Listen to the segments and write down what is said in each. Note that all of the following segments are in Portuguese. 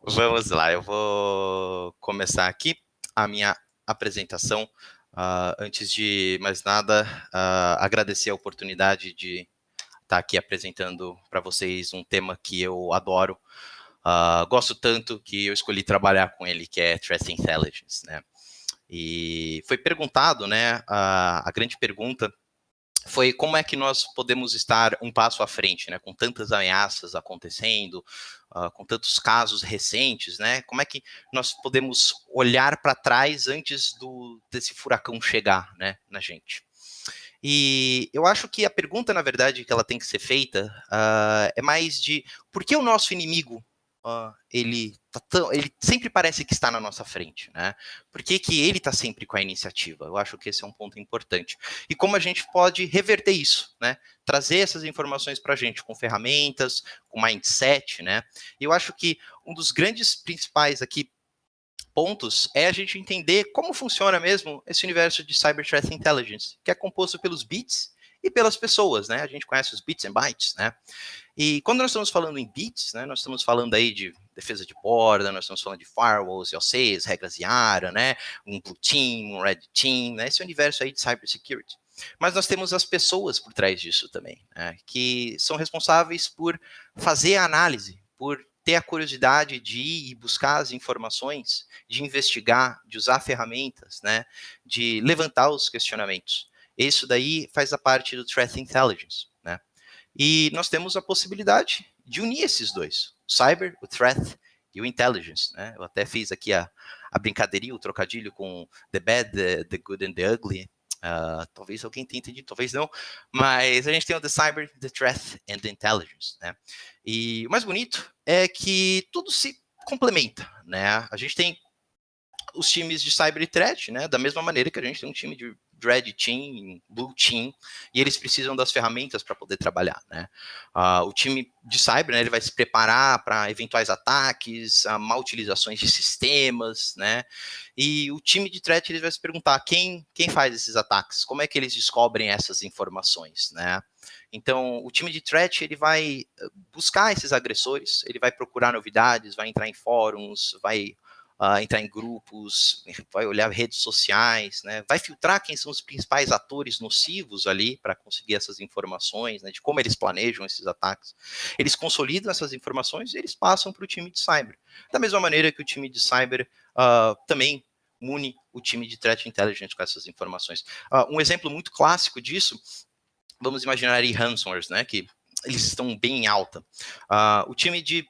Vamos lá, eu vou começar aqui a minha apresentação. Antes de mais nada, agradecer a oportunidade de estar aqui apresentando para vocês um tema que eu adoro. Gosto tanto que eu escolhi trabalhar com ele, que é Threat Intelligence, né? E foi perguntado, né, a grande pergunta foi como é que nós podemos estar um passo à frente, né, com tantas ameaças acontecendo, com tantos casos recentes, né, como é que nós podemos olhar para trás antes desse furacão chegar, né, na gente. E eu acho que a pergunta, na verdade, que ela tem que ser feita é mais de por que o nosso inimigo ele sempre parece que está na nossa frente, né? Por que ele está sempre com a iniciativa? Eu acho que esse é um ponto importante. E como a gente pode reverter isso, né? Trazer essas informações para a gente com ferramentas, com mindset, né? E eu acho que um dos grandes principais aqui pontos é a gente entender como funciona mesmo esse universo de Cyber Threat Intelligence, que é composto pelos bits e pelas pessoas, né? A gente conhece os bits and bytes, né? E quando nós estamos falando em bits, né, nós estamos falando aí de defesa de borda, nós estamos falando de firewalls, IOCs, regras IARA, né, um Blue Team, um Red Team, né, esse universo aí de cybersecurity. Mas nós temos as pessoas por trás disso também, né, que são responsáveis por fazer a análise, por ter a curiosidade de ir buscar as informações, de investigar, de usar ferramentas, né, de levantar os questionamentos. Isso daí faz a parte do Threat Intelligence, né? E nós temos a possibilidade de unir esses dois, o cyber, o threat e o intelligence, né? Eu até fiz aqui a brincadeirinha, o trocadilho com the bad, the good and the ugly. Talvez alguém tenha entendido, talvez não, mas a gente tem o the cyber, the threat and the intelligence, né? E o mais bonito é que tudo se complementa, né? A gente tem os times de Cyber Threat, né, da mesma maneira que a gente tem um time de Red Team, Blue Team, e eles precisam das ferramentas para poder trabalhar, né. O time de Cyber, né, ele vai se preparar para eventuais ataques, mal utilizações de sistemas, né, e o time de Threat ele vai se perguntar quem faz esses ataques, como é que eles descobrem essas informações, né. Então, o time de Threat ele vai buscar esses agressores, ele vai procurar novidades, vai entrar em fóruns, vai entrar em grupos, vai olhar redes sociais, né, vai filtrar quem são os principais atores nocivos ali para conseguir essas informações, né, de como eles planejam esses ataques. Eles consolidam essas informações e eles passam para o time de cyber. Da mesma maneira que o time de cyber também une o time de threat intelligence com essas informações. Um exemplo muito clássico disso, vamos imaginar aí ransomwares, né, que eles estão bem em alta. O time de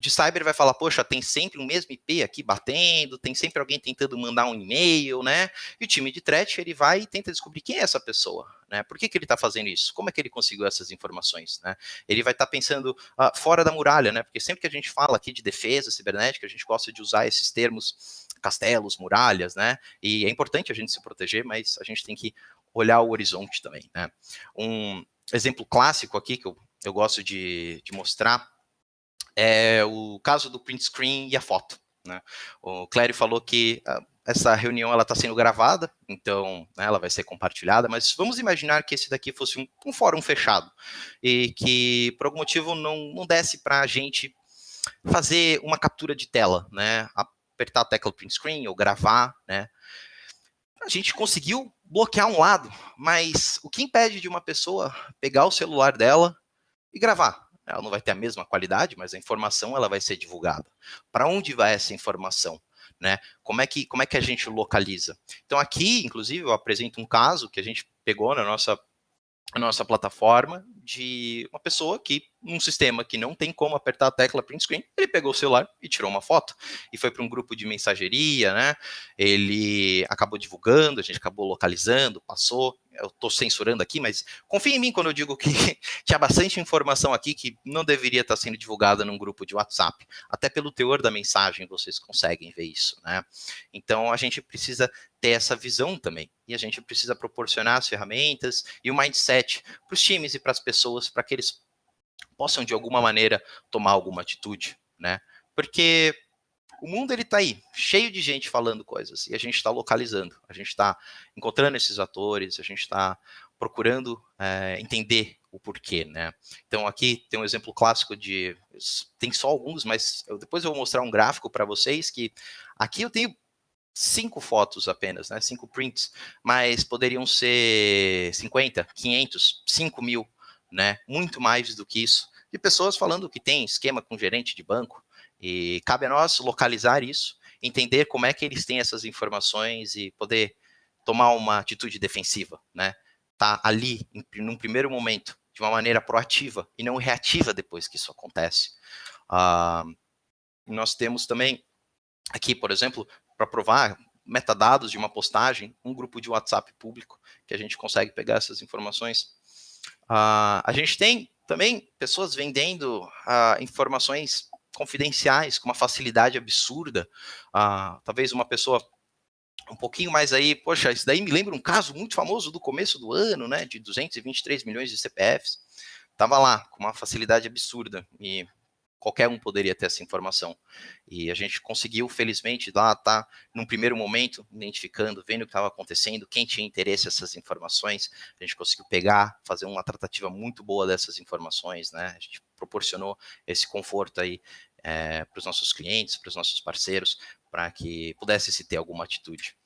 cyber vai falar, poxa, tem sempre o mesmo IP aqui batendo, tem sempre alguém tentando mandar um e-mail, né? E o time de threat, ele vai e tenta descobrir quem é essa pessoa, né? Por que ele está fazendo isso? Como é que ele conseguiu essas informações, né? Ele vai estar pensando fora da muralha, né? Porque sempre que a gente fala aqui de defesa cibernética, a gente gosta de usar esses termos castelos, muralhas, né? E é importante a gente se proteger, mas a gente tem que olhar o horizonte também, né? Um exemplo clássico aqui que eu gosto de mostrar é o caso do print screen e a foto, né? O Clério falou que essa reunião ela está sendo gravada, então né, ela vai ser compartilhada, mas vamos imaginar que esse daqui fosse um fórum fechado e que por algum motivo não desse para a gente fazer uma captura de tela, né? Apertar a tecla print screen ou gravar, né? A gente conseguiu bloquear um lado, mas o que impede de uma pessoa pegar o celular dela e gravar? Ela não vai ter a mesma qualidade, mas a informação ela vai ser divulgada. Para onde vai essa informação? Né? Como é que a gente localiza? Então aqui, inclusive, eu apresento um caso que a gente pegou na nossa plataforma de uma pessoa que, num sistema que não tem como apertar a tecla print screen, ele pegou o celular e tirou uma foto. E foi para um grupo de mensageria, né? Ele acabou divulgando, a gente acabou localizando, passou. Eu estou censurando aqui, mas confia em mim quando eu digo que tinha bastante informação aqui que não deveria estar sendo divulgada num grupo de WhatsApp. Até pelo teor da mensagem vocês conseguem ver isso, né? Então a gente precisa ter essa visão também. E a gente precisa proporcionar as ferramentas e o mindset para os times e para as pessoas, para que eles possam, de alguma maneira, tomar alguma atitude, né? Porque o mundo ele está aí, cheio de gente falando coisas, e a gente está localizando, a gente está encontrando esses atores, a gente está procurando entender o porquê, né? Então aqui tem um exemplo clássico tem só alguns, mas depois eu vou mostrar um gráfico para vocês que aqui eu tenho 5 fotos apenas, né? 5 prints, mas poderiam ser 50, 500, 5.000, né? Muito mais do que isso. De pessoas falando que tem esquema com gerente de banco, e cabe a nós localizar isso, entender como é que eles têm essas informações e poder tomar uma atitude defensiva, né? Tá ali, num primeiro momento, de uma maneira proativa e não reativa depois que isso acontece. Nós temos também aqui, por exemplo, para provar metadados de uma postagem, um grupo de WhatsApp público, que a gente consegue pegar essas informações. A gente tem também pessoas vendendo informações confidenciais com uma facilidade absurda. Talvez uma pessoa um pouquinho mais aí, poxa, isso daí me lembra um caso muito famoso do começo do ano, né, de 223 milhões de CPFs. Tava lá, com uma facilidade absurda, e qualquer um poderia ter essa informação. E a gente conseguiu, felizmente, lá tá, num primeiro momento, identificando, vendo o que estava acontecendo, quem tinha interesse nessas informações, a gente conseguiu pegar, fazer uma tratativa muito boa dessas informações, né? A gente proporcionou esse conforto aí para os nossos clientes, para os nossos parceiros, para que pudesse se ter alguma atitude.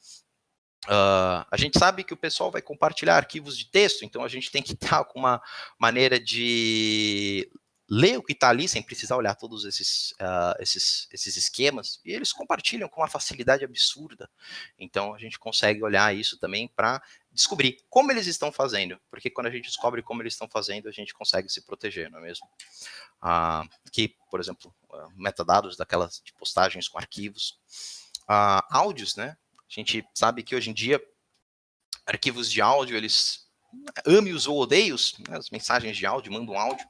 A gente sabe que o pessoal vai compartilhar arquivos de texto, então a gente tem que estar com uma maneira de ler o que está ali sem precisar olhar todos esses esquemas, e eles compartilham com uma facilidade absurda. Então a gente consegue olhar isso também para descobrir como eles estão fazendo, porque quando a gente descobre como eles estão fazendo, a gente consegue se proteger, não é mesmo? Aqui, por exemplo, metadados daquelas de postagens com arquivos, áudios, né? A gente sabe que hoje em dia arquivos de áudio, eles ame-os ou odeios, né, as mensagens de áudio, mandam um áudio,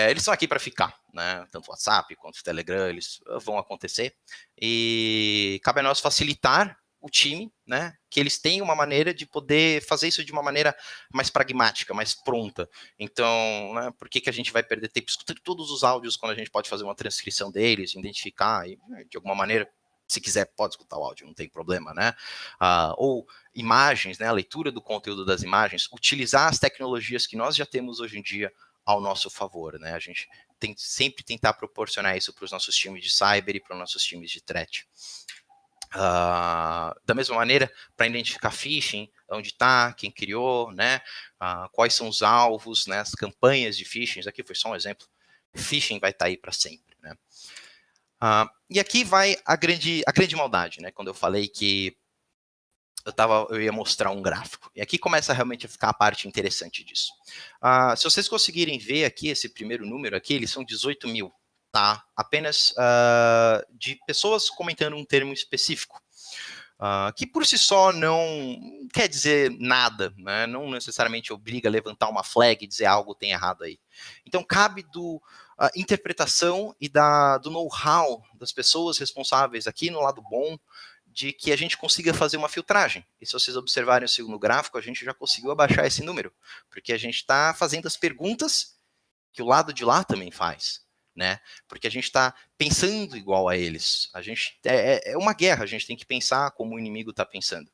eles são aqui para ficar, né? Tanto o WhatsApp quanto o Telegram, eles vão acontecer, e cabe a nós facilitar o time, né? Que eles tenham uma maneira de poder fazer isso de uma maneira mais pragmática, mais pronta. Então, né, por que a gente vai perder tempo escutando todos os áudios quando a gente pode fazer uma transcrição deles, identificar e, de alguma maneira, se quiser, pode escutar o áudio, não tem problema, né? Ou imagens, né? A leitura do conteúdo das imagens, utilizar as tecnologias que nós já temos hoje em dia ao nosso favor, né? A gente tem que sempre tentar proporcionar isso para os nossos times de cyber e para os nossos times de threat. Da mesma maneira, para identificar phishing, onde está, quem criou, né? Quais são os alvos, né? As campanhas de phishing, isso aqui foi só um exemplo. Phishing vai estar aí para sempre, né? E aqui vai a grande maldade, né? Quando eu falei que eu ia mostrar um gráfico. E aqui começa realmente a ficar a parte interessante disso. Se vocês conseguirem ver aqui esse primeiro número aqui, eles são 18 mil, tá? Apenas de pessoas comentando um termo específico. Que por si só não quer dizer nada, né? Não necessariamente obriga a levantar uma flag e dizer algo tem errado aí. Então cabe a interpretação e do know-how das pessoas responsáveis aqui no lado bom, de que a gente consiga fazer uma filtragem. E se vocês observarem o segundo gráfico, a gente já conseguiu abaixar esse número, porque a gente está fazendo as perguntas que o lado de lá também faz, né? Porque a gente está pensando igual a eles. A gente é uma guerra, a gente tem que pensar como o inimigo está pensando.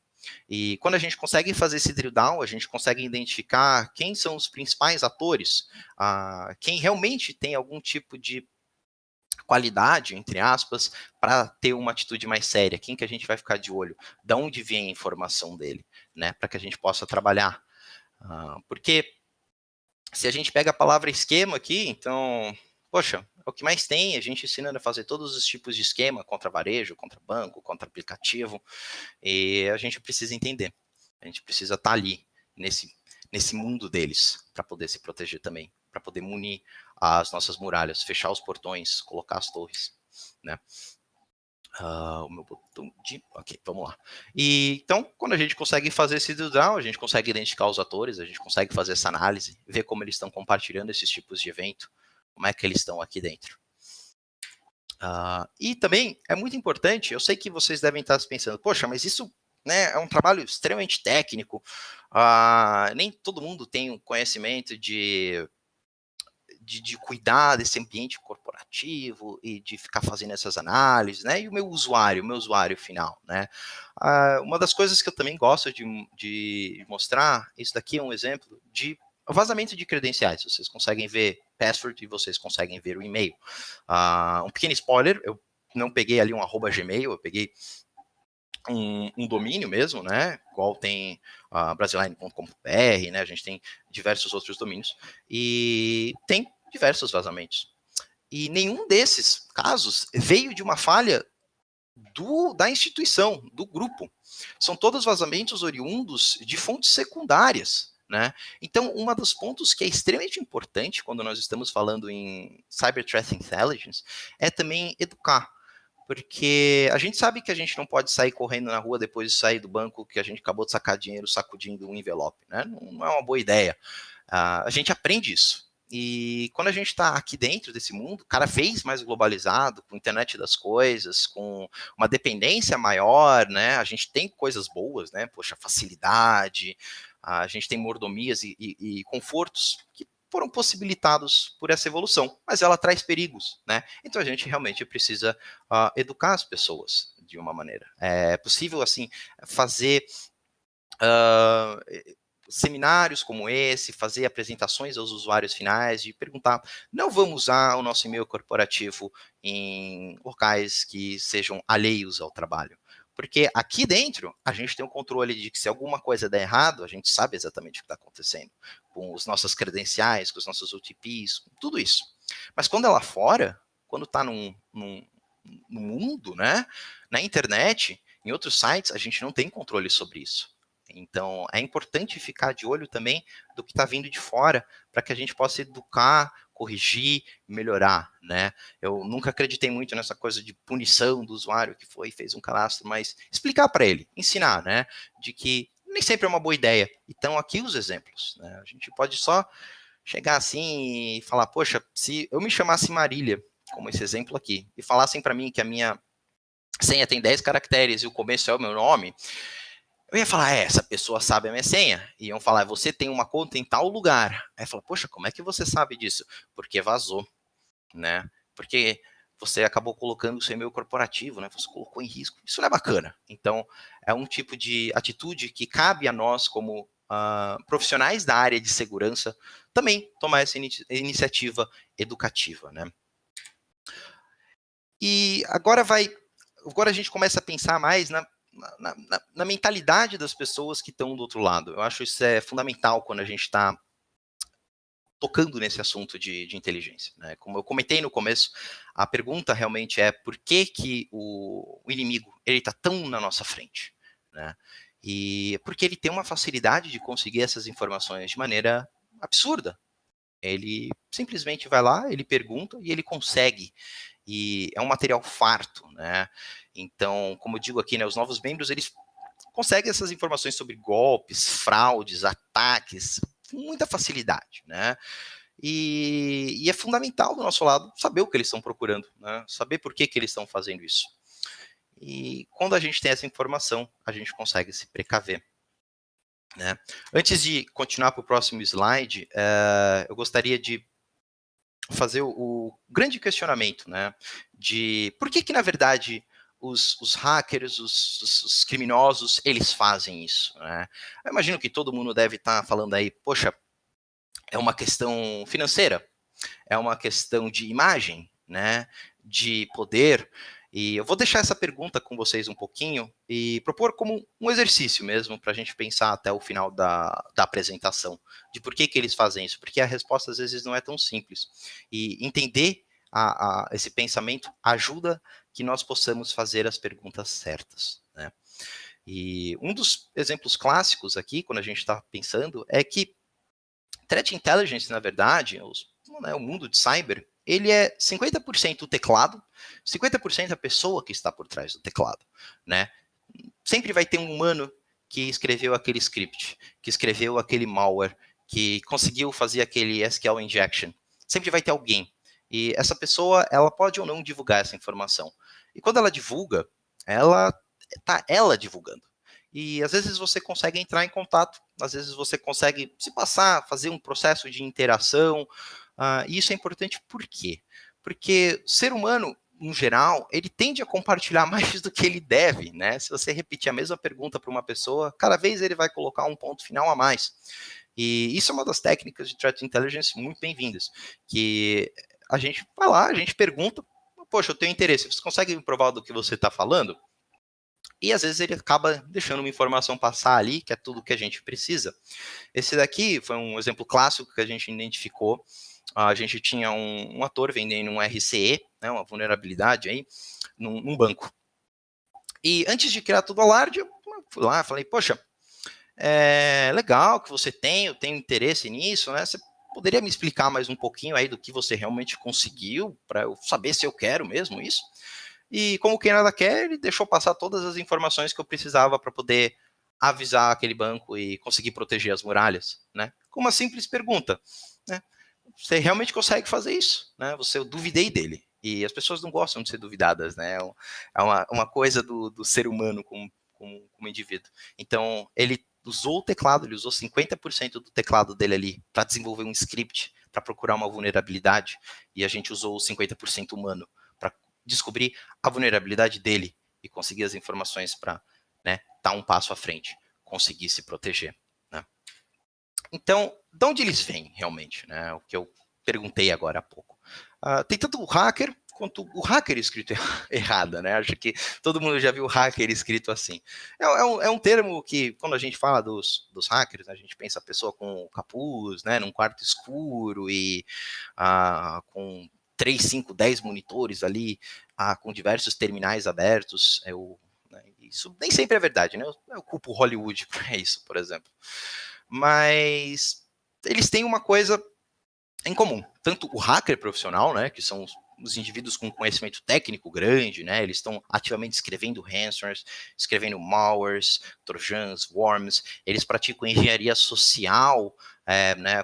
E quando a gente consegue fazer esse drill down, a gente consegue identificar quem são os principais atores, quem realmente tem algum tipo de qualidade, entre aspas, para ter uma atitude mais séria. Quem que a gente vai ficar de olho? Da onde vem a informação dele, né? Para que a gente possa trabalhar. Porque se a gente pega a palavra esquema aqui, então, poxa, é o que mais tem, a gente ensinando a fazer todos os tipos de esquema, contra varejo, contra banco, contra aplicativo, e a gente precisa entender. A gente precisa estar ali, nesse mundo deles, para poder se proteger também, para poder munir as nossas muralhas, fechar os portões, colocar as torres, né? O meu botão de... Ok, vamos lá. E, então, quando a gente consegue fazer esse drill down, a gente consegue identificar os atores, a gente consegue fazer essa análise, ver como eles estão compartilhando esses tipos de evento, como é que eles estão aqui dentro. E também é muito importante, eu sei que vocês devem estar pensando, poxa, mas isso, né, é um trabalho extremamente técnico, nem todo mundo tem um conhecimento de de cuidar desse ambiente corporativo e de ficar fazendo essas análises, né? E o meu usuário final, né? Uma das coisas que eu também gosto de mostrar, isso daqui é um exemplo de vazamento de credenciais. Vocês conseguem ver password e vocês conseguem ver o e-mail. Um pequeno spoiler, eu não peguei ali um @gmail, eu peguei um domínio mesmo, né? Igual tem brasiline.com.br, né? A gente tem diversos outros domínios e tem diversos vazamentos. E nenhum desses casos veio de uma falha da instituição, do grupo. São todos vazamentos oriundos de fontes secundárias, né? Então, um dos pontos que é extremamente importante quando nós estamos falando em Cyber Threat Intelligence é também educar. Porque a gente sabe que a gente não pode sair correndo na rua depois de sair do banco que a gente acabou de sacar dinheiro sacudindo um envelope, né? Não é uma boa ideia. A gente aprende isso. E quando a gente está aqui dentro desse mundo, cada vez mais globalizado, com a internet das coisas, com uma dependência maior, né? A gente tem coisas boas, né? Poxa, facilidade, a gente tem mordomias e confortos que foram possibilitados por essa evolução, mas ela traz perigos, né? Então a gente realmente precisa educar as pessoas de uma maneira. É possível, assim, fazer seminários como esse, fazer apresentações aos usuários finais, e perguntar, não vamos usar o nosso e-mail corporativo em locais que sejam alheios ao trabalho. Porque aqui dentro, a gente tem um controle de que se alguma coisa der errado, a gente sabe exatamente o que está acontecendo, com as nossas credenciais, com os nossos OTPs, com tudo isso. Mas quando é lá fora, quando está no mundo, né, na internet, em outros sites, a gente não tem controle sobre isso. Então, é importante ficar de olho também do que está vindo de fora, para que a gente possa educar, corrigir, melhorar, né? Eu nunca acreditei muito nessa coisa de punição do usuário que foi e fez um cadastro, mas explicar para ele, ensinar, né? De que nem sempre é uma boa ideia. Então, aqui os exemplos, né? A gente pode só chegar assim e falar, poxa, se eu me chamasse Marília, como esse exemplo aqui, e falassem para mim que a minha senha tem 10 caracteres e o começo é o meu nome, eu ia falar, essa pessoa sabe a minha senha. E iam falar, você tem uma conta em tal lugar. Aí fala, poxa, como é que você sabe disso? Porque vazou, né? Porque você acabou colocando o seu e-mail corporativo, né? Você colocou em risco. Isso não é bacana. Então, é um tipo de atitude que cabe a nós, como profissionais da área de segurança, também tomar essa iniciativa educativa, né? E agora a gente começa a pensar mais na mentalidade das pessoas que estão do outro lado. Eu acho isso é fundamental quando a gente está tocando nesse assunto de inteligência, né? Como eu comentei no começo, a pergunta realmente é por que o inimigo ele está tão na nossa frente, né? E porque ele tem uma facilidade de conseguir essas informações de maneira absurda. Ele simplesmente vai lá, ele pergunta e ele consegue. E é um material farto, né? Então, como eu digo aqui, né, os novos membros, eles conseguem essas informações sobre golpes, fraudes, ataques, com muita facilidade, né? E é fundamental do nosso lado saber o que eles estão procurando, né? Saber por que eles estão fazendo isso. E quando a gente tem essa informação, a gente consegue se precaver. Né? Antes de continuar para o próximo slide, eu gostaria de fazer o grande questionamento, né? De por que na verdade, os hackers, os criminosos, eles fazem isso, né? Eu imagino que todo mundo deve estar falando aí, poxa, é uma questão financeira, é uma questão de imagem, né? De poder. E eu vou deixar essa pergunta com vocês um pouquinho e propor como um exercício mesmo para a gente pensar até o final da apresentação, de por que eles fazem isso, porque a resposta às vezes não é tão simples. E entender esse pensamento ajuda que nós possamos fazer as perguntas certas, né? E um dos exemplos clássicos aqui, quando a gente está pensando, é que Threat Intelligence, na verdade, o mundo de cyber, ele é 50% o teclado, 50% a pessoa que está por trás do teclado, né? Sempre vai ter um humano que escreveu aquele script, que escreveu aquele malware, que conseguiu fazer aquele SQL injection. Sempre vai ter alguém. E essa pessoa, ela pode ou não divulgar essa informação. E quando ela divulga, ela divulgando. E às vezes você consegue entrar em contato, às vezes você consegue se passar, fazer um processo de interação, E isso é importante por quê? Porque o ser humano, no geral, ele tende a compartilhar mais do que ele deve, né? Se você repetir a mesma pergunta para uma pessoa, cada vez ele vai colocar um ponto final a mais. E isso é uma das técnicas de threat intelligence muito bem-vindas, que a gente vai lá, a gente pergunta, poxa, eu tenho interesse, você consegue me provar do que você está falando? E às vezes ele acaba deixando uma informação passar ali, que é tudo que a gente precisa. Esse daqui foi um exemplo clássico que a gente identificou. A gente tinha um ator vendendo um RCE, né, uma vulnerabilidade aí, num banco. E antes de criar todo o alarde, eu fui lá e falei, poxa, é legal que você tem, eu tenho interesse nisso, né? Você poderia me explicar mais um pouquinho aí do que você realmente conseguiu, para eu saber se eu quero mesmo isso? E como quem nada quer, ele deixou passar todas as informações que eu precisava para poder avisar aquele banco e conseguir proteger as muralhas, né? Com uma simples pergunta, né? Você realmente consegue fazer isso, né? Eu duvidei dele. E as pessoas não gostam de ser duvidadas, né? É uma coisa do ser humano como indivíduo. Então, ele usou o teclado, ele usou 50% do teclado dele ali para desenvolver um script, para procurar uma vulnerabilidade, e a gente usou o 50% humano para descobrir a vulnerabilidade dele e conseguir as informações para, né, dar um passo à frente, conseguir se proteger, né? Então, de onde eles vêm realmente, né? O que eu perguntei agora há pouco. Tem tanto o hacker quanto o hacker escrito errada, né? Acho que todo mundo já viu hacker escrito assim. É um termo que, quando a gente fala dos hackers, né, a gente pensa a pessoa com capuz, né, num quarto escuro e com 3, 5, 10 monitores ali, com diversos terminais abertos. Né, isso nem sempre é verdade, né? Eu culpo Hollywood para isso, por exemplo. Mas eles têm uma coisa em comum. Tanto o hacker profissional, né, que são os indivíduos com conhecimento técnico grande, né, eles estão ativamente escrevendo ransomwares, escrevendo malwares, trojans, worms, eles praticam engenharia social, né,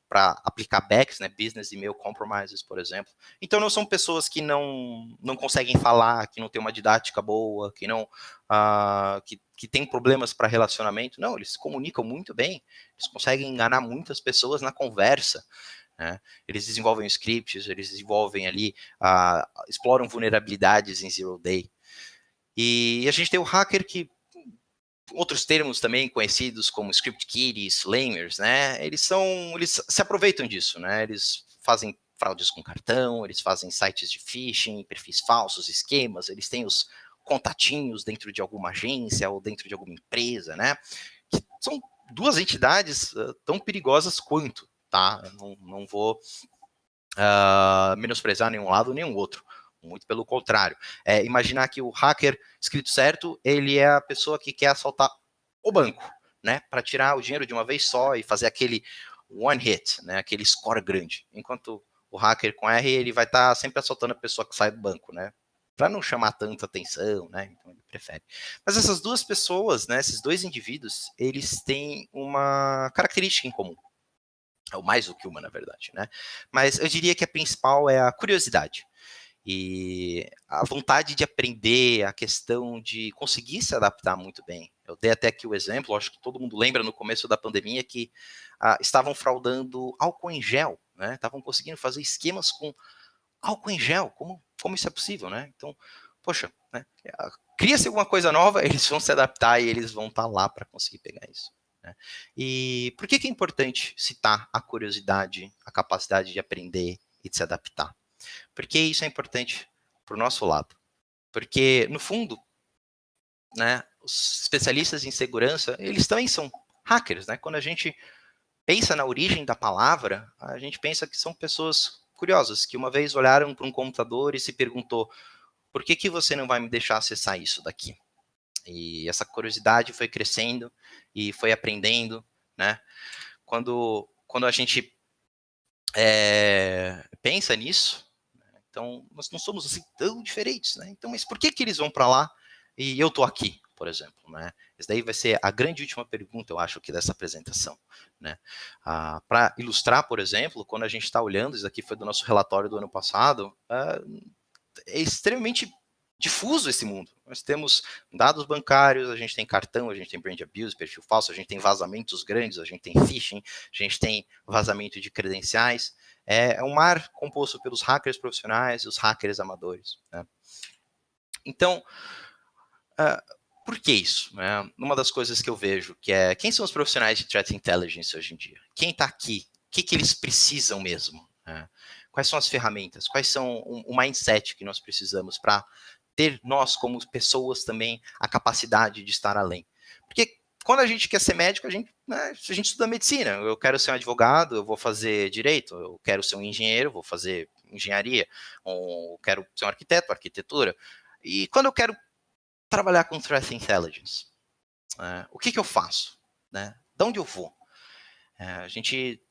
para aplicar backs, né, business email compromises, por exemplo. Então não são pessoas que não conseguem falar, que não têm uma didática boa, que não que tem problemas para relacionamento. Não, eles se comunicam muito bem, eles conseguem enganar muitas pessoas na conversa. Né? Eles desenvolvem scripts, eles desenvolvem ali, exploram vulnerabilidades em Zero Day. E a gente tem o hacker que, outros termos também conhecidos como script kiddies, slamers, né? Eles se aproveitam disso, né? Eles fazem fraudes com cartão, eles fazem sites de phishing, perfis falsos, esquemas, eles têm os contatinhos dentro de alguma agência ou dentro de alguma empresa, né? Que são duas entidades tão perigosas quanto, tá? Eu não vou menosprezar nenhum lado nem o outro. Muito pelo contrário. Imaginar que o hacker, escrito certo, ele é a pessoa que quer assaltar o banco, né? Para tirar o dinheiro de uma vez só e fazer aquele one hit, né? Aquele score grande. Enquanto o hacker com R, ele vai estar sempre assaltando a pessoa que sai do banco, né? Para não chamar tanta atenção, né? Então ele prefere. Mas essas duas pessoas, né? Esses dois indivíduos, eles têm uma característica em comum, ou mais do que uma, na verdade, né? Mas eu diria que a principal é a curiosidade e a vontade de aprender, a questão de conseguir se adaptar muito bem. Eu dei até aqui o exemplo, acho que todo mundo lembra no começo da pandemia que estavam fraudando álcool em gel, né? Estavam conseguindo fazer esquemas com álcool em gel, como isso é possível, né? Então, poxa, né? Cria-se alguma coisa nova, eles vão se adaptar e eles vão estar lá para conseguir pegar isso. Né? E por que é importante citar a curiosidade, a capacidade de aprender e de se adaptar? Porque isso é importante para o nosso lado. Porque, no fundo, né, os especialistas em segurança, eles também são hackers. Né? Quando a gente pensa na origem da palavra, a gente pensa que são pessoas curiosas, que uma vez olharam para um computador e se perguntou, por que você não vai me deixar acessar isso daqui? E essa curiosidade foi crescendo e foi aprendendo, né? Quando a gente pensa nisso, então nós não somos assim tão diferentes, né? Então, mas por que eles vão para lá e eu tô aqui, por exemplo, né? Essa daí vai ser a grande última pergunta, eu acho, que dessa apresentação, né? Para ilustrar, por exemplo, quando a gente está olhando, isso aqui foi do nosso relatório do ano passado, é extremamente difuso esse mundo. Nós temos dados bancários, a gente tem cartão, a gente tem brand abuse, perfil falso, a gente tem vazamentos grandes, a gente tem phishing, a gente tem vazamento de credenciais. É um mar composto pelos hackers profissionais e os hackers amadores, né? Então, por que isso? Uma das coisas que eu vejo que é quem são os profissionais de threat intelligence hoje em dia? Quem está aqui? O que eles precisam mesmo? Quais são as ferramentas? Quais são o mindset que nós precisamos para ter nós, como pessoas, também a capacidade de estar além? Porque quando a gente quer ser médico, a gente estuda medicina. Eu quero ser um advogado, eu vou fazer direito. Eu quero ser um engenheiro, vou fazer engenharia. Ou eu quero ser um arquiteto, arquitetura. E quando eu quero trabalhar com threat intelligence, o que eu faço? Né? De onde eu vou? A gente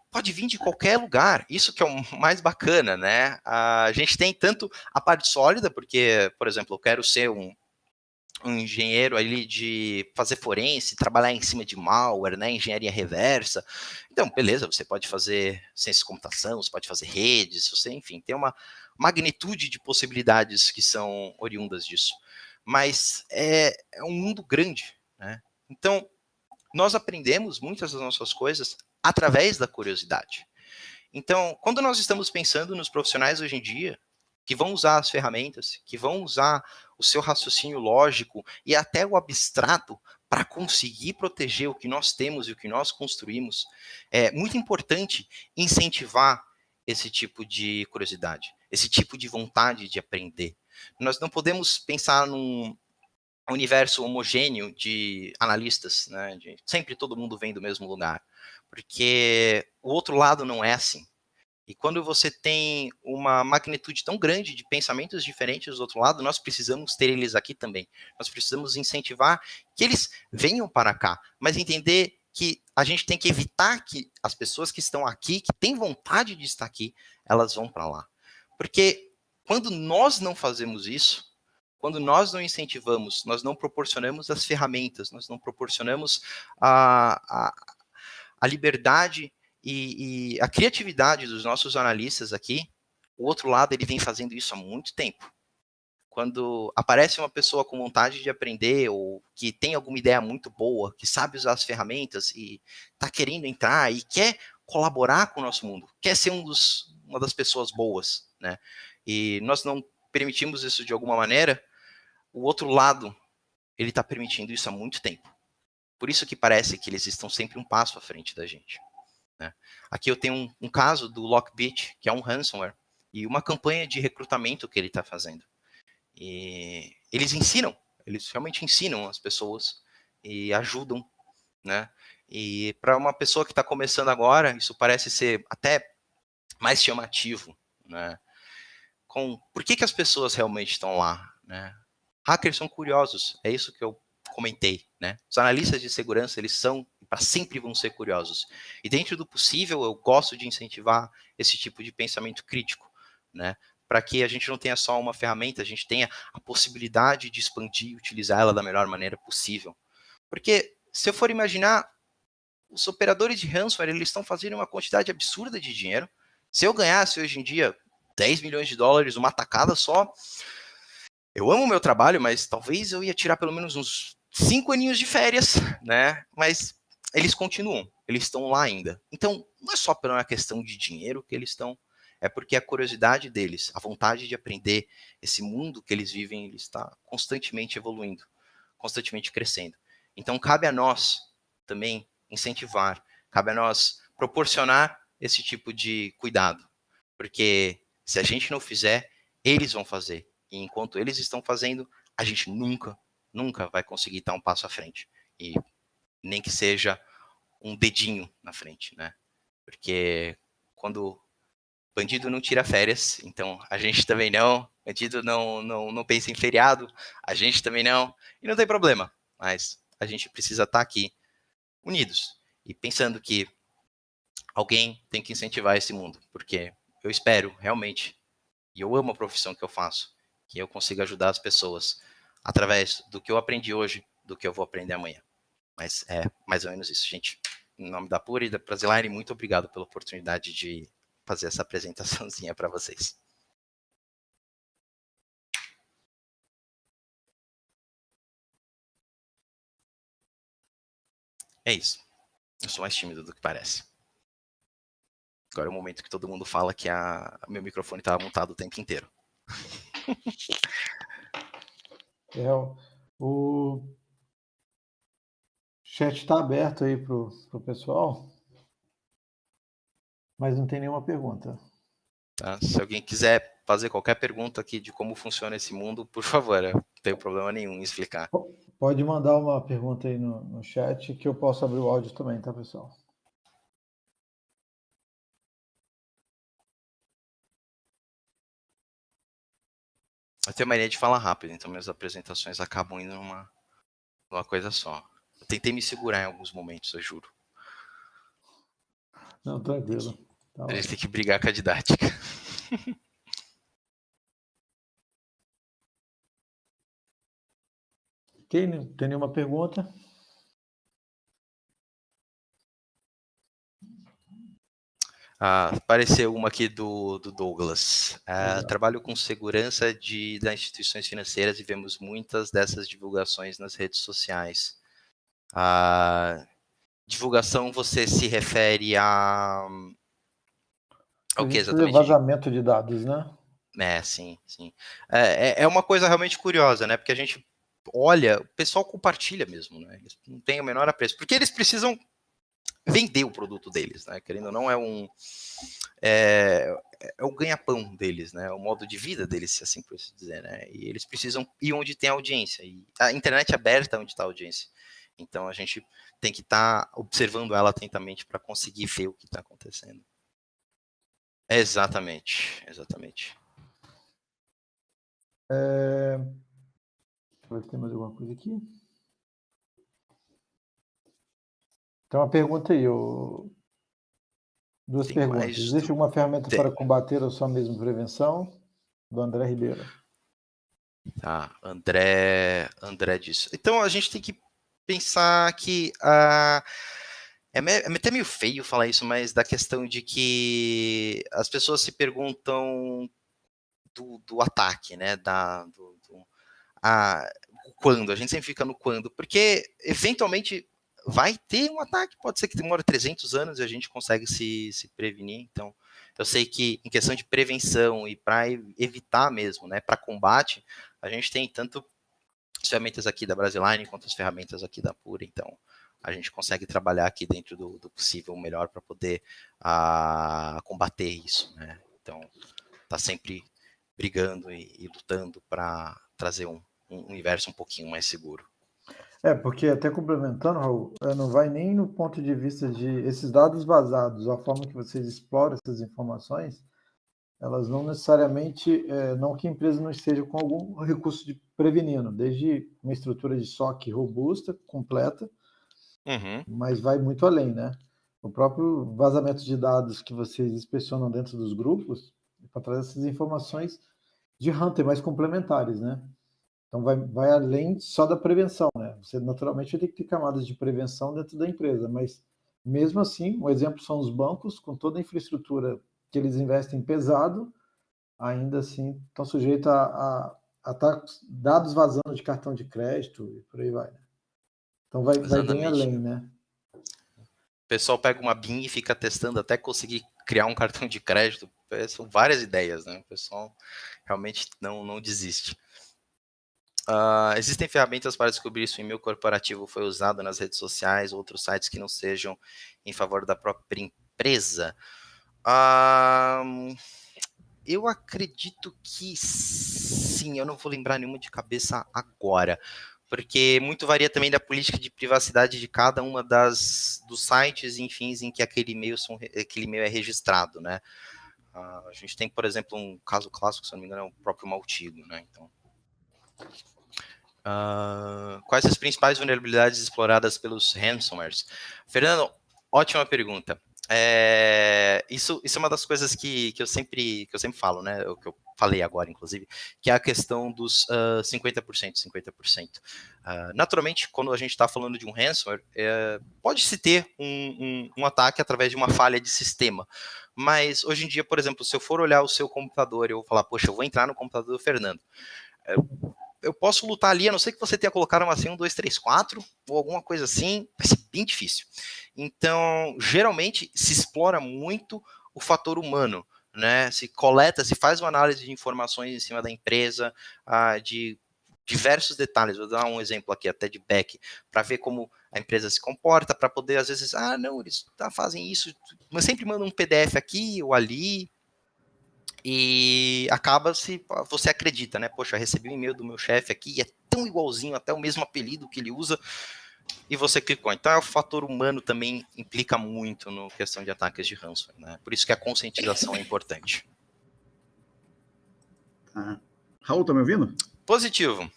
pode vir de qualquer lugar, isso que é o mais bacana, né? A gente tem tanto a parte sólida, porque, por exemplo, eu quero ser um engenheiro ali de fazer forense, trabalhar em cima de malware, né, engenharia reversa. Então, beleza, você pode fazer ciência de computação, você pode fazer redes, você, enfim, tem uma magnitude de possibilidades que são oriundas disso. Mas é um mundo grande, né? Então, nós aprendemos muitas das nossas coisas através da curiosidade. Então, quando nós estamos pensando nos profissionais hoje em dia, que vão usar as ferramentas, que vão usar o seu raciocínio lógico e até o abstrato para conseguir proteger o que nós temos e o que nós construímos, é muito importante incentivar esse tipo de curiosidade, esse tipo de vontade de aprender. Nós não podemos pensar num universo homogêneo de analistas, né? Sempre todo mundo vem do mesmo lugar, porque o outro lado não é assim. E quando você tem uma magnitude tão grande de pensamentos diferentes do outro lado, nós precisamos ter eles aqui também. Nós precisamos incentivar que eles venham para cá, mas entender que a gente tem que evitar que as pessoas que estão aqui, que têm vontade de estar aqui, elas vão para lá. Porque quando nós não fazemos isso, quando nós não incentivamos, nós não proporcionamos as ferramentas, nós não proporcionamos a liberdade e a criatividade dos nossos analistas aqui, o outro lado ele vem fazendo isso há muito tempo. Quando aparece uma pessoa com vontade de aprender ou que tem alguma ideia muito boa, que sabe usar as ferramentas e está querendo entrar e quer colaborar com o nosso mundo, quer ser uma das pessoas boas, né? E nós não permitimos isso de alguma maneira, o outro lado ele está permitindo isso há muito tempo. Por isso que parece que eles estão sempre um passo à frente da gente. Né? Aqui eu tenho um caso do Lockbit, que é um ransomware, e uma campanha de recrutamento que ele está fazendo. E eles realmente ensinam as pessoas e ajudam, né? E para uma pessoa que está começando agora, isso parece ser até mais chamativo, né? Por que as pessoas realmente estão lá, né? Hackers são curiosos, é isso que eu comentei, né? Os analistas de segurança, eles são para sempre vão ser curiosos. E dentro do possível, eu gosto de incentivar esse tipo de pensamento crítico, né? Para que a gente não tenha só uma ferramenta, a gente tenha a possibilidade de expandir e utilizar ela da melhor maneira possível. Porque se eu for imaginar, os operadores de ransomware, eles estão fazendo uma quantidade absurda de dinheiro. Se eu ganhasse hoje em dia 10 milhões de dólares uma tacada só, eu amo o meu trabalho, mas talvez eu ia tirar pelo menos uns 5 aninhos de férias, né? Mas eles continuam, eles estão lá ainda. Então, não é só pela questão de dinheiro que eles estão, é porque a curiosidade deles, a vontade de aprender, esse mundo que eles vivem, ele está constantemente evoluindo, constantemente crescendo. Então, cabe a nós também incentivar, cabe a nós proporcionar esse tipo de cuidado, porque se a gente não fizer, eles vão fazer. E enquanto eles estão fazendo, a gente nunca vai conseguir dar um passo à frente. E nem que seja um dedinho na frente, né? Porque quando bandido não tira férias, então a gente também não, bandido não pensa em feriado, a gente também não, e não tem problema, mas a gente precisa estar aqui unidos e pensando que alguém tem que incentivar esse mundo, porque eu espero realmente, e eu amo a profissão que eu faço, que eu consiga ajudar as pessoas através do que eu aprendi hoje, do que eu vou aprender amanhã. Mas é mais ou menos isso, gente. Em nome da Pura e da Brasiline, muito obrigado pela oportunidade de fazer essa apresentaçãozinha para vocês. É isso. Eu sou mais tímido do que parece. Agora é o momento que todo mundo fala que meu microfone estava mutado o tempo inteiro. O chat está aberto aí para o pessoal, mas não tem nenhuma pergunta. Tá? Se alguém quiser fazer qualquer pergunta aqui de como funciona esse mundo, por favor, eu não tenho problema nenhum em explicar. Pode mandar uma pergunta aí no chat que eu posso abrir o áudio também, tá, pessoal? Eu tenho mania de falar rápido, então minhas apresentações acabam indo numa coisa só. Eu tentei me segurar em alguns momentos, eu juro. Não, tranquilo. A gente tem que brigar com a didática. Ok, não tem nenhuma pergunta? Apareceu uma aqui do Douglas. Trabalho com segurança das instituições financeiras e vemos muitas dessas divulgações nas redes sociais. Divulgação, você se refere ao que exatamente? Vazamento de dados, né? Sim, sim. É uma coisa realmente curiosa, né? Porque a gente olha, o pessoal compartilha mesmo, né? Eles não têm o menor apreço. Porque eles precisam vender o produto deles, né? Querendo ou não, é o ganha-pão deles, né? É o modo de vida deles, se assim por dizer, né? E eles precisam ir onde tem audiência. E a internet aberta é onde está a audiência. Então a gente tem que estar observando ela atentamente para conseguir ver o que está acontecendo. Exatamente. Deixa eu ver se tem mais alguma coisa aqui. Tem uma pergunta aí, duas perguntas. Existe alguma ferramenta para combater ou só mesmo prevenção? Do André Ribeiro. André disse. Então a gente tem que pensar que é até meio feio falar isso, mas da questão de que as pessoas se perguntam do ataque, né? Quando, a gente sempre fica no quando, porque eventualmente vai ter um ataque, pode ser que demore 300 anos e a gente consegue se prevenir, então eu sei que em questão de prevenção e para evitar mesmo, né, para combate, a gente tem tanto as ferramentas aqui da Brasiline quanto as ferramentas aqui da Pura, então a gente consegue trabalhar aqui dentro do possível melhor para poder combater isso, né, então tá sempre brigando e lutando para trazer um universo um pouquinho mais seguro. Porque até complementando, Raul, não vai nem no ponto de vista de esses dados vazados, a forma que vocês exploram essas informações, elas não necessariamente, não que a empresa não esteja com algum recurso de prevenindo, desde uma estrutura de SOC robusta, completa, mas vai muito além, né? O próprio vazamento de dados que vocês inspecionam dentro dos grupos, para trazer essas informações de hunter mais complementares, né? Então vai além só da prevenção, né? Você naturalmente vai ter que ter camadas de prevenção dentro da empresa, mas mesmo assim, um exemplo são os bancos, com toda a infraestrutura que eles investem pesado, ainda assim estão sujeitos a estar dados vazando de cartão de crédito e por aí vai. Né? Então vai bem além, né? O pessoal pega uma BIM e fica testando até conseguir criar um cartão de crédito. São várias ideias, né? O pessoal realmente não desiste. Existem ferramentas para descobrir se o e-mail corporativo foi usado nas redes sociais ou outros sites que não sejam em favor da própria empresa? Eu acredito que sim, eu não vou lembrar nenhuma de cabeça agora, porque muito varia também da política de privacidade de cada uma dos sites, enfim, em que aquele e-mail é registrado, né? A gente tem, por exemplo, um caso clássico, se não me engano, é o próprio Maltigo, né? Então, quais as principais vulnerabilidades exploradas pelos ransomwares? Fernando, ótima pergunta. Isso é uma das coisas que eu sempre falo, né? O que eu falei agora, inclusive, que é a questão dos 50%, 50%. Naturalmente, quando a gente está falando de um ransomware, pode-se ter um ataque através de uma falha de sistema. Mas, hoje em dia, por exemplo, se eu for olhar o seu computador e eu vou falar, poxa, eu vou entrar no computador do Fernando, eu posso lutar ali, a não ser que você tenha colocado uma assim, 1, 2, 3, 4, ou alguma coisa assim, vai ser bem difícil. Então, geralmente, se explora muito o fator humano, né? Se coleta, se faz uma análise de informações em cima da empresa, de diversos detalhes. Vou dar um exemplo aqui, até de back, para ver como a empresa se comporta, para poder, às vezes, não, eles fazem isso, mas sempre mandam um PDF aqui ou ali, e acaba se você acredita, né? Poxa, recebi um e-mail do meu chefe aqui, e é tão igualzinho, até o mesmo apelido que ele usa, e você clicou. Então, o fator humano também implica muito na questão de ataques de ransomware, né? Por isso que a conscientização é importante. Raul, tá me ouvindo? Positivo.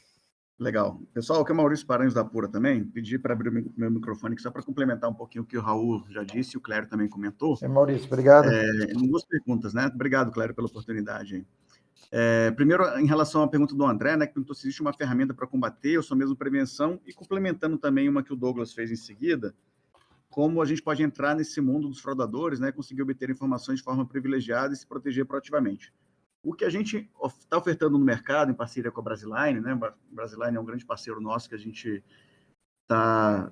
Legal. Pessoal, aqui é o Maurício Paranhos da Pura também. Pedi para abrir o meu microfone aqui só para complementar um pouquinho o que o Raul já disse e o Clério também comentou. Maurício, obrigado. Duas perguntas, né? Obrigado, Clério, pela oportunidade. Primeiro, em relação à pergunta do André, né, que perguntou se existe uma ferramenta para combater ou só mesmo prevenção, e complementando também uma que o Douglas fez em seguida, como a gente pode entrar nesse mundo dos fraudadores, né, conseguir obter informações de forma privilegiada e se proteger proativamente. O que a gente está ofertando no mercado, em parceria com a Brasiline, né? A Brasiline é um grande parceiro nosso que a gente está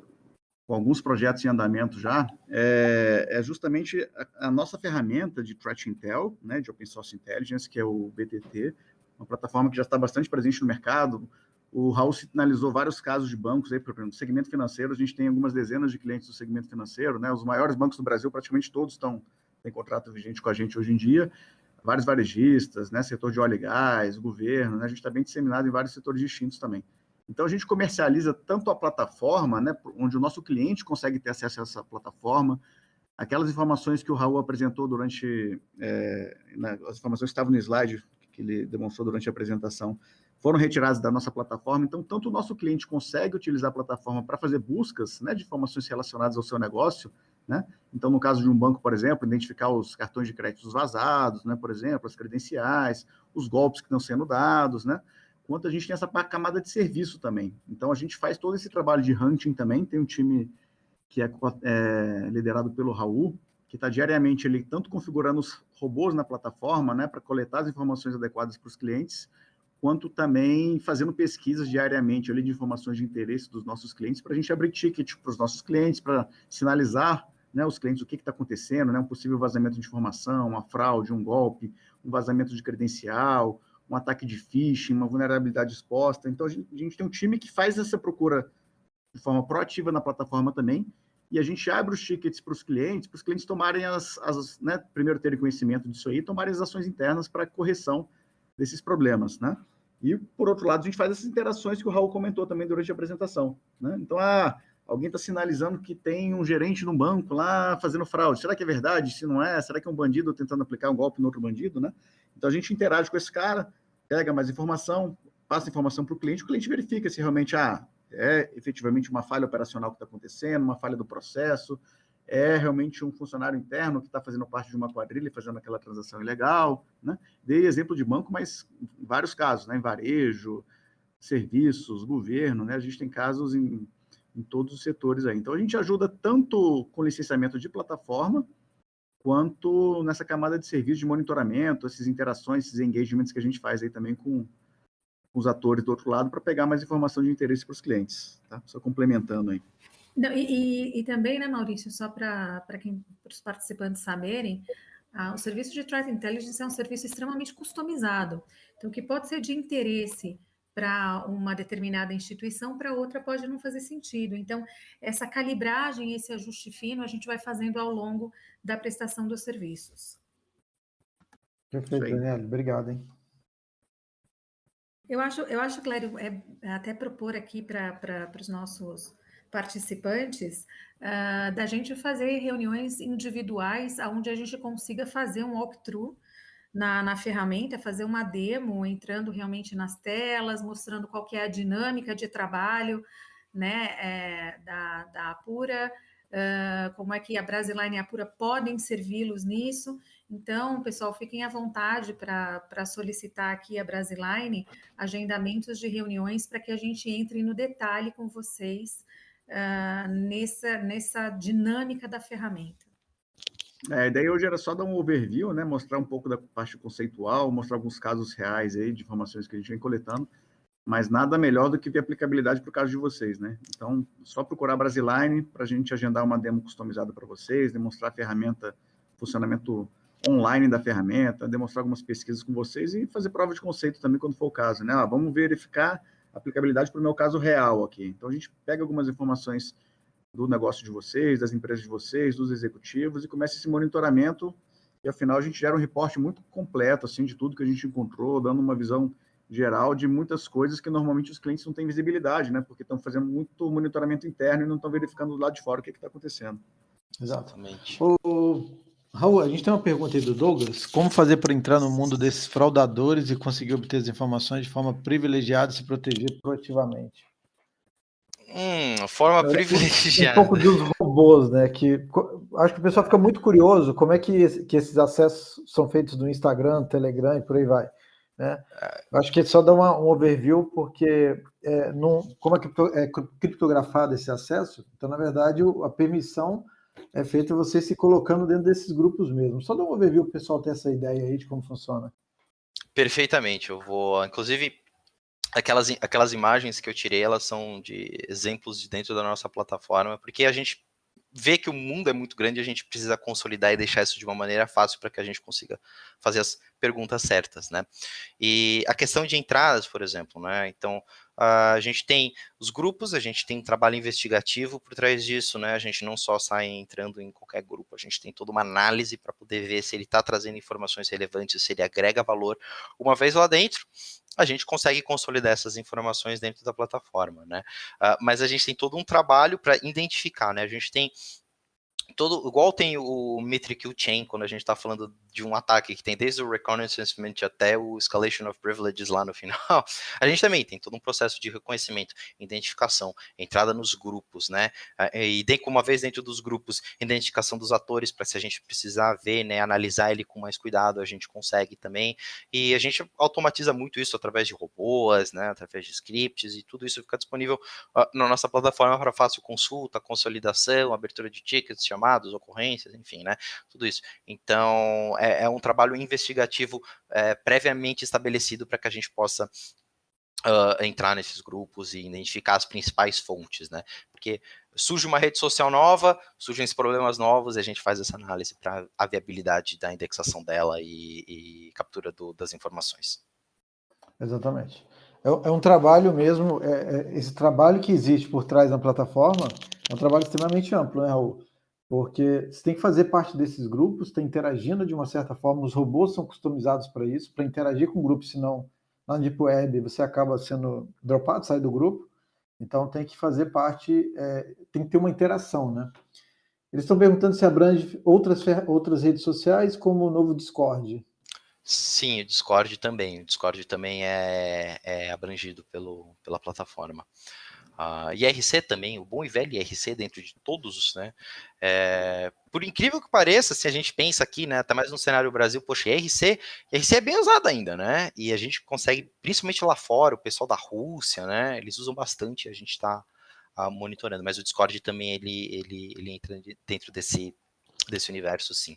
com alguns projetos em andamento já, é justamente a nossa ferramenta de Threat Intel, né, de Open Source Intelligence, que é o BTT, uma plataforma que já está bastante presente no mercado. O Raul sinalizou vários casos de bancos aí, por exemplo, no segmento financeiro, a gente tem algumas dezenas de clientes do segmento financeiro, né? Os maiores bancos do Brasil, praticamente todos têm contrato vigente com a gente hoje em dia, vários varejistas, né? Setor de óleo e gás, governo, né? A gente está bem disseminado em vários setores distintos também. Então, a gente comercializa tanto a plataforma, né, onde o nosso cliente consegue ter acesso a essa plataforma, aquelas informações que o Raul apresentou durante, as informações que estavam no slide que ele demonstrou durante a apresentação, foram retiradas da nossa plataforma. Então, tanto o nosso cliente consegue utilizar a plataforma para fazer buscas, né, de informações relacionadas ao seu negócio, né? Então, no caso de um banco, por exemplo, identificar os cartões de créditos vazados, né, por exemplo, as credenciais, os golpes que estão sendo dados, né? Quanto a gente tem essa camada de serviço também. Então, a gente faz todo esse trabalho de hunting também, tem um time que é liderado pelo Raul, que está diariamente ali tanto configurando os robôs na plataforma, né, para coletar as informações adequadas para os clientes, quanto também fazendo pesquisas diariamente ali de informações de interesse dos nossos clientes, para a gente abrir ticket para os nossos clientes, para sinalizar, né, os clientes o que está acontecendo, né, um possível vazamento de informação, uma fraude, um golpe, um vazamento de credencial, um ataque de phishing, uma vulnerabilidade exposta. Então, a gente tem um time que faz essa procura de forma proativa na plataforma também, e a gente abre os tickets para os clientes tomarem né, primeiro terem conhecimento disso aí, tomarem as ações internas para correção desses problemas, né? E, por outro lado, a gente faz essas interações que o Raul comentou também durante a apresentação, né? Então, alguém está sinalizando que tem um gerente no banco lá fazendo fraude. Será que é verdade? Se não é, será que é um bandido tentando aplicar um golpe no outro bandido, né? Então, a gente interage com esse cara, pega mais informação, passa informação para o cliente verifica se realmente é efetivamente uma falha operacional que está acontecendo, uma falha do processo, é realmente um funcionário interno que está fazendo parte de uma quadrilha, fazendo aquela transação ilegal, né? Dei exemplo de banco, mas em vários casos, né? Em varejo, serviços, governo, né? A gente tem casos em todos os setores aí. Então, a gente ajuda tanto com licenciamento de plataforma, quanto nessa camada de serviço de monitoramento, essas interações, esses engagements que a gente faz aí também com os atores do outro lado para pegar mais informação de interesse para os clientes, tá? Só complementando aí. Não, e também, né, Maurício, só para os participantes saberem, o serviço de Threat Intelligence é um serviço extremamente customizado. Então, o que pode ser de interesse para uma determinada instituição, para outra pode não fazer sentido. Então, essa calibragem, esse ajuste fino, a gente vai fazendo ao longo da prestação dos serviços. Perfeito, Daniela. Obrigado, hein? Eu acho, Clério, até propor aqui para os nossos participantes, da gente fazer reuniões individuais, onde a gente consiga fazer um walkthrough na ferramenta, fazer uma demo, entrando realmente nas telas, mostrando qual que é a dinâmica de trabalho, né, da Apura, como é que a Brasiline e a Apura podem servi-los nisso. Então, pessoal, fiquem à vontade para solicitar aqui a Brasiline agendamentos de reuniões para que a gente entre no detalhe com vocês nessa dinâmica da ferramenta. A ideia hoje era só dar um overview, né? Mostrar um pouco da parte conceitual, mostrar alguns casos reais aí de informações que a gente vem coletando, mas nada melhor do que ver aplicabilidade para o caso de vocês, né? Então, só procurar Brasiline para a gente agendar uma demo customizada para vocês, demonstrar a ferramenta, funcionamento online da ferramenta, demonstrar algumas pesquisas com vocês e fazer prova de conceito também quando for o caso, né? Vamos verificar a aplicabilidade para o meu caso real aqui. Então, a gente pega algumas informações do negócio de vocês, das empresas de vocês, dos executivos e começa esse monitoramento e, afinal, a gente gera um reporte muito completo, assim, de tudo que a gente encontrou, dando uma visão geral de muitas coisas que normalmente os clientes não têm visibilidade, né? Porque estão fazendo muito monitoramento interno e não estão verificando do lado de fora o que está acontecendo. Exatamente. Raul, a gente tem uma pergunta aí do Douglas. Como fazer para entrar no mundo desses fraudadores e conseguir obter as informações de forma privilegiada e se proteger proativamente? Forma privilegiada. Um pouco dos robôs, né? Acho que o pessoal fica muito curioso como é que esses acessos são feitos no Instagram, Telegram e por aí vai. Né? Acho que só dá um overview, porque como é criptografado esse acesso, então, na verdade, a permissão é feita você se colocando dentro desses grupos mesmo. Só dá um overview para o pessoal ter essa ideia aí de como funciona. Perfeitamente. Eu vou, inclusive, aquelas imagens que eu tirei, elas são de exemplos de dentro da nossa plataforma, porque a gente vê que o mundo é muito grande e a gente precisa consolidar e deixar isso de uma maneira fácil para que a gente consiga fazer as perguntas certas, né? E a questão de entradas, por exemplo, né? Então, a gente tem os grupos, a gente tem um trabalho investigativo por trás disso, né? A gente não só sai entrando em qualquer grupo, a gente tem toda uma análise para poder ver se ele está trazendo informações relevantes, se ele agrega valor. Uma vez lá dentro, a gente consegue consolidar essas informações dentro da plataforma, né? Mas a gente tem todo um trabalho para identificar, né? A gente tem igual tem o Metric Chain, quando a gente está falando de um ataque que tem desde o reconnaissance até o escalation of privileges lá no final, a gente também tem todo um processo de reconhecimento, identificação, entrada nos grupos, né, e uma vez dentro dos grupos, identificação dos atores, para se a gente precisar ver, né, analisar ele com mais cuidado, a gente consegue também, e a gente automatiza muito isso através de robôs, né, através de scripts, e tudo isso fica disponível na nossa plataforma para fácil consulta, consolidação, abertura de tickets, chamados, ocorrências, enfim, né, tudo isso. Então, é um trabalho investigativo previamente estabelecido para que a gente possa entrar nesses grupos e identificar as principais fontes, né, porque surge uma rede social nova, surgem esses problemas novos e a gente faz essa análise para a viabilidade da indexação dela e captura das informações. Exatamente. É um trabalho mesmo, esse trabalho que existe por trás da plataforma é um trabalho extremamente amplo, né, Raul? Porque você tem que fazer parte desses grupos, está interagindo de uma certa forma, os robôs são customizados para isso, para interagir com o grupo, senão na Deep Web você acaba sendo dropado, sai do grupo, então tem que fazer parte, tem que ter uma interação, né? Eles estão perguntando se abrange outras redes sociais, como o novo Discord. Sim, o Discord também. O Discord também é abrangido pela plataforma. IRC também, o bom e velho IRC dentro de todos, né? Por incrível que pareça, se a gente pensa aqui, né, até mais no cenário Brasil, poxa, IRC é bem usado ainda, né? E a gente consegue, principalmente lá fora, o pessoal da Rússia, né? Eles usam bastante, a gente está monitorando, mas o Discord também ele entra dentro desse universo, sim.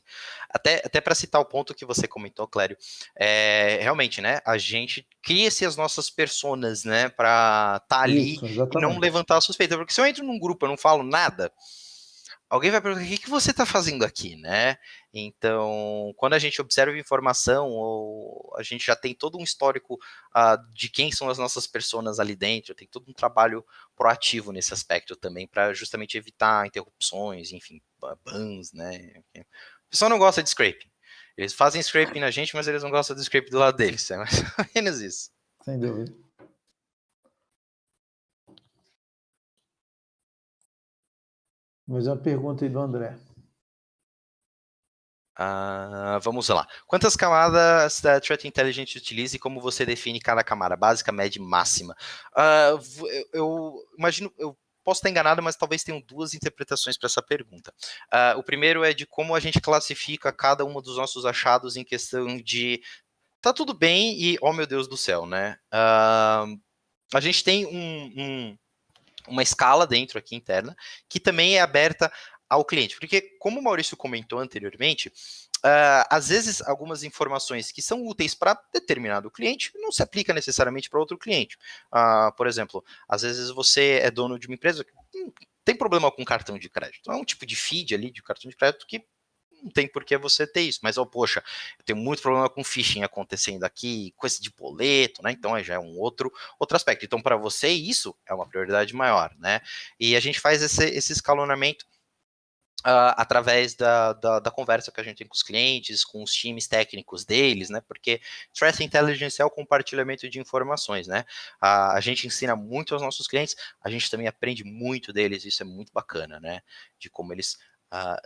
Até para citar o ponto que você comentou, Clério, realmente, né, a gente cria-se as nossas personas, né, para estar ali e não levantar a suspeita, porque se eu entro num grupo e não falo nada, alguém vai perguntar, o que você está fazendo aqui, né? Então, quando a gente observa informação, ou a gente já tem todo um histórico de quem são as nossas personas ali dentro, tem todo um trabalho proativo nesse aspecto também, para justamente evitar interrupções, enfim, bans, né? O pessoal não gosta de scraping. Eles fazem scraping na gente, mas eles não gostam de scraping do lado deles. É mais ou menos isso. Sem dúvida. Mas é uma pergunta aí do André. Vamos lá. Quantas camadas da Threat Intelligence utiliza e como você define cada camada? Básica, média e máxima? Eu imagino, eu posso estar enganado, mas talvez tenham duas interpretações para essa pergunta. O primeiro é de como a gente classifica cada um dos nossos achados em questão de tá tudo bem e, oh meu Deus do céu, né? A gente tem uma escala dentro aqui interna, que também é aberta ao cliente. Porque, como o Maurício comentou anteriormente, às vezes algumas informações que são úteis para determinado cliente não se aplica necessariamente para outro cliente. Por exemplo, às vezes você é dono de uma empresa que tem problema com cartão de crédito. É um tipo de feed ali de cartão de crédito que não tem por que você ter isso, mas, poxa, eu tenho muito problema com phishing acontecendo aqui, coisa de boleto, né, então já é um outro aspecto. Então, para você, isso é uma prioridade maior, né, e a gente faz esse escalonamento através da conversa que a gente tem com os clientes, com os times técnicos deles, né, porque Threat Intelligence é o compartilhamento de informações, né, a gente ensina muito aos nossos clientes, a gente também aprende muito deles, isso é muito bacana, né, de como eles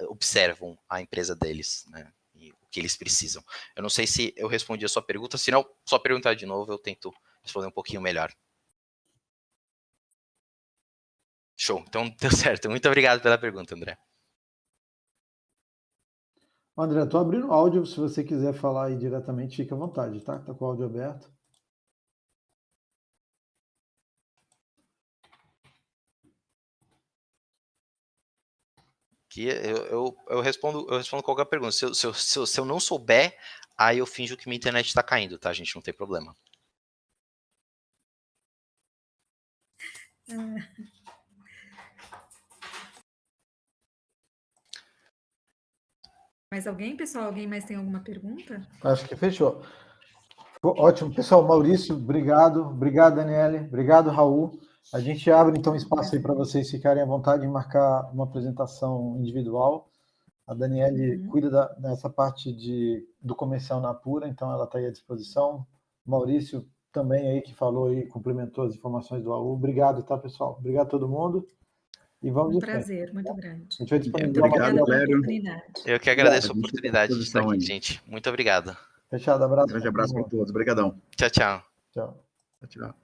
observam a empresa deles, né, e o que eles precisam. Eu não sei se eu respondi a sua pergunta, se não, só perguntar de novo, eu tento responder um pouquinho melhor. Show, então deu certo. Muito obrigado pela pergunta, André. André, estou abrindo o áudio, se você quiser falar aí diretamente, fica à vontade, tá? Tá com o áudio aberto. Que eu respondo qualquer pergunta. Se eu não souber, aí eu finjo que minha internet está caindo, tá, gente? Não tem problema. Mais alguém, pessoal? Alguém mais tem alguma pergunta? Acho que fechou. Ótimo, pessoal. Maurício, obrigado. Obrigado, Daniele. Obrigado, Raul. A gente abre, então, espaço aí para vocês ficarem à vontade em marcar uma apresentação individual. A Daniele cuida dessa parte do comercial na Apura, então ela está aí à disposição. Maurício também aí que falou e complementou as informações do Raul. Obrigado, tá, pessoal? Obrigado a todo mundo. E vamos Um prazer, muito grande. A gente vai disponibilizar obrigado, Clério. Eu que agradeço a gente oportunidade de estar aqui, aí. gente. Muito obrigado. Fechado, abraço. Grande abraço para todos. Obrigadão. Tchau, tchau. Tchau. Tchau.